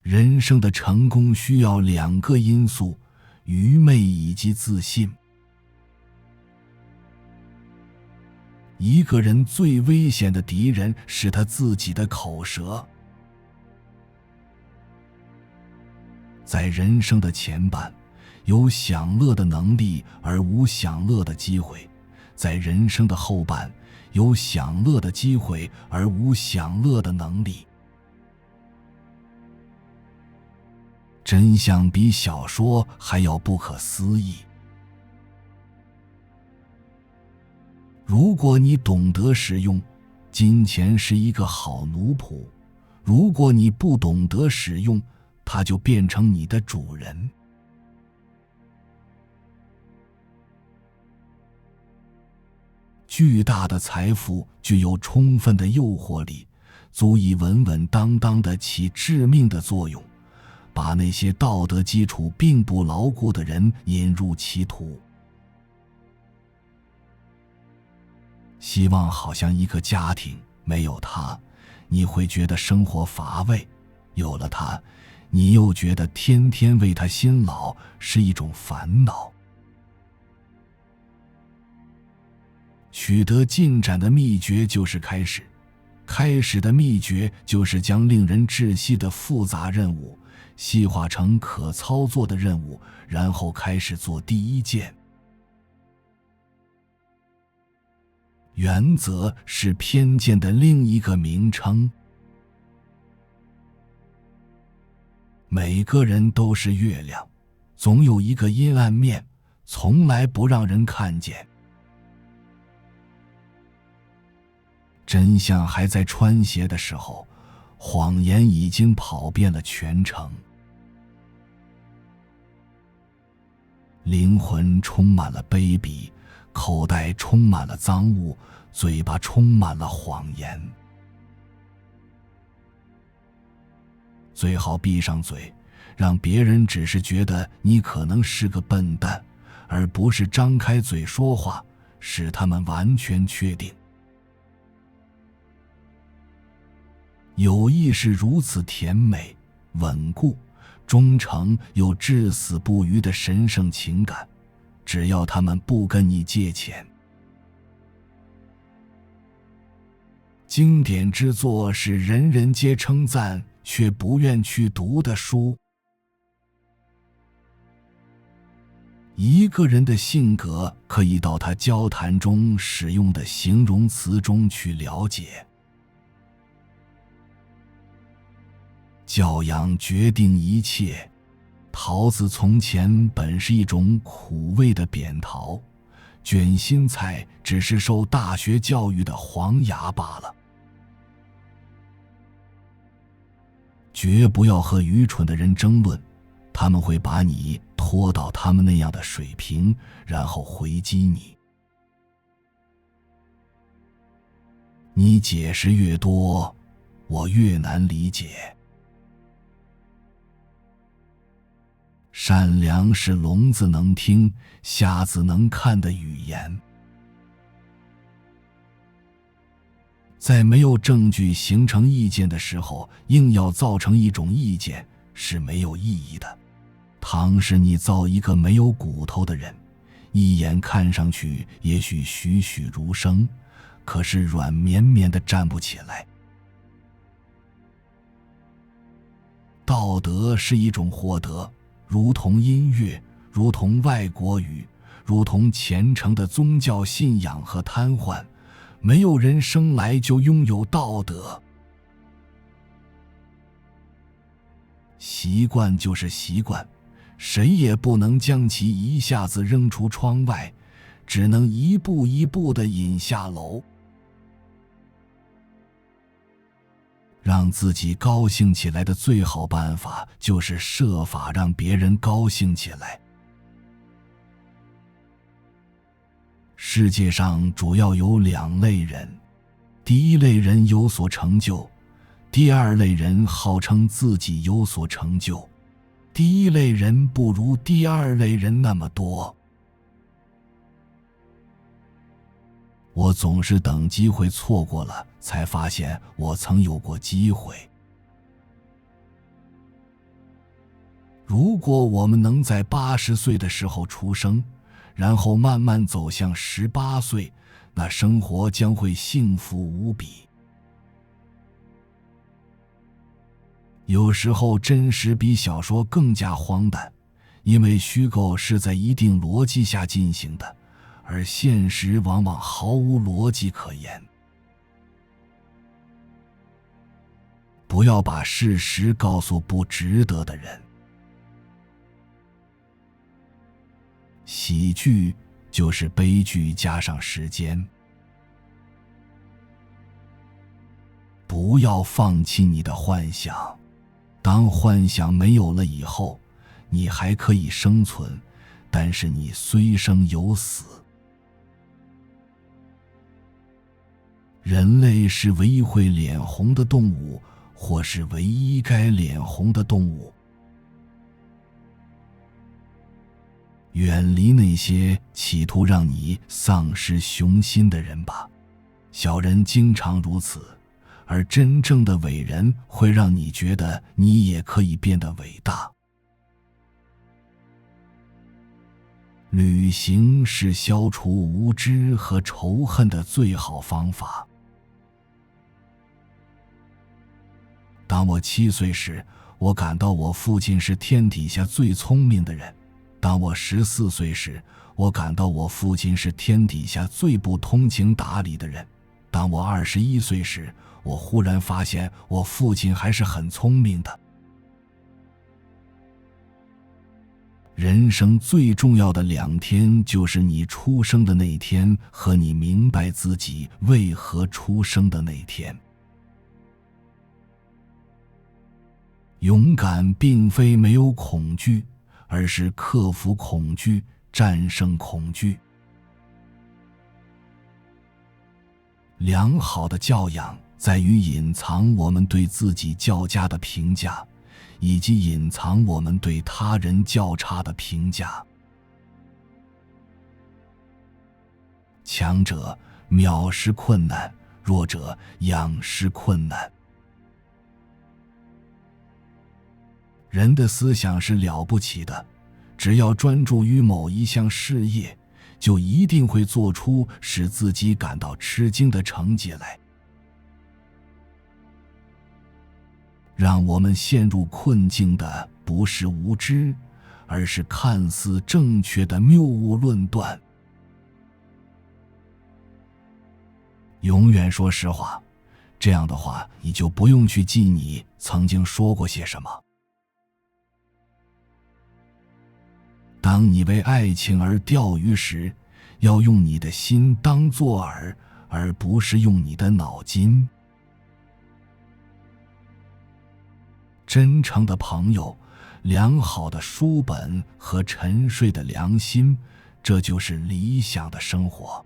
人生的成功需要2个因素：愚昧以及自信。一个人最危险的敌人是他自己的口舌。在人生的前半，有享乐的能力而无享乐的机会；在人生的后半，有享乐的机会而无享乐的能力。真相比小说还要不可思议。如果你懂得使用，金钱是一个好奴仆；如果你不懂得使用，它就变成你的主人。巨大的财富具有充分的诱惑力，足以稳稳当当地起致命的作用，把那些道德基础并不牢固的人引入歧途。希望好像一个家庭，没有它，你会觉得生活乏味；有了它，你又觉得天天为它辛劳是一种烦恼。取得进展的秘诀就是开始，开始的秘诀就是将令人窒息的复杂任务细化成可操作的任务，然后开始做第一件。原则是偏见的另一个名称。每个人都是月亮，总有一个阴暗面，从来不让人看见。真相还在穿鞋的时候，谎言已经跑遍了全城。灵魂充满了卑鄙，口袋充满了赃物，嘴巴充满了谎言。最好闭上嘴，让别人只是觉得你可能是个笨蛋，而不是张开嘴说话，使他们完全确定。友谊是如此甜美、稳固、忠诚又至死不渝的神圣情感，只要他们不跟你借钱。经典之作是人人皆称赞却不愿去读的书。一个人的性格可以到他交谈中使用的形容词中去了解。教养决定一切。桃子从前本是一种苦味的扁桃，卷心菜只是受大学教育的黄芽罢了。绝不要和愚蠢的人争论，他们会把你拖到他们那样的水平，然后回击你。你解释越多，我越难理解。善良是聋子能听、瞎子能看的语言。在没有证据形成意见的时候，硬要造成一种意见是没有意义的。倘使你造一个没有骨头的人，一眼看上去也许栩栩如生，可是软绵绵的站不起来。道德是一种获得，如同音乐，如同外国语，如同虔诚的宗教信仰和瘫痪，没有人生来就拥有道德。习惯就是习惯，谁也不能将其一下子扔出窗外，只能一步一步地引下楼。让自己高兴起来的最好办法就是设法让别人高兴起来。世界上主要有2类人，第一类人有所成就，第二类人号称自己有所成就。第一类人不如第二类人那么多。我总是等机会错过了，才发现我曾有过机会。如果我们能在80岁的时候出生，然后慢慢走向18岁，那生活将会幸福无比。有时候真实比小说更加荒诞，因为虚构是在一定逻辑下进行的，而现实往往毫无逻辑可言。不要把事实告诉不值得的人。喜剧就是悲剧加上时间。不要放弃你的幻想，当幻想没有了以后，你还可以生存，但是你虽生有死。人类是唯一会脸红的动物，或是唯一该脸红的动物。远离那些企图让你丧失雄心的人吧，小人经常如此，而真正的伟人会让你觉得你也可以变得伟大。旅行是消除无知和仇恨的最好方法。当我7岁时，我感到我父亲是天底下最聪明的人。当我14岁时，我感到我父亲是天底下最不通情达理的人。当我21岁时，我忽然发现我父亲还是很聪明的。人生最重要的2天，就是你出生的那天和你明白自己为何出生的那天。勇敢并非没有恐惧，而是克服恐惧，战胜恐惧。良好的教养在于隐藏我们对自己较佳的评价，以及隐藏我们对他人较差的评价。强者藐视困难，弱者仰视困难。人的思想是了不起的，只要专注于某一项事业，就一定会做出使自己感到吃惊的成绩来。让我们陷入困境的不是无知，而是看似正确的谬误论断。永远说实话，这样的话你就不用去记你曾经说过些什么。当你为爱情而钓鱼时，要用你的心当作饵，而不是用你的脑筋。真诚的朋友，良好的书本和沉睡的良心，这就是理想的生活。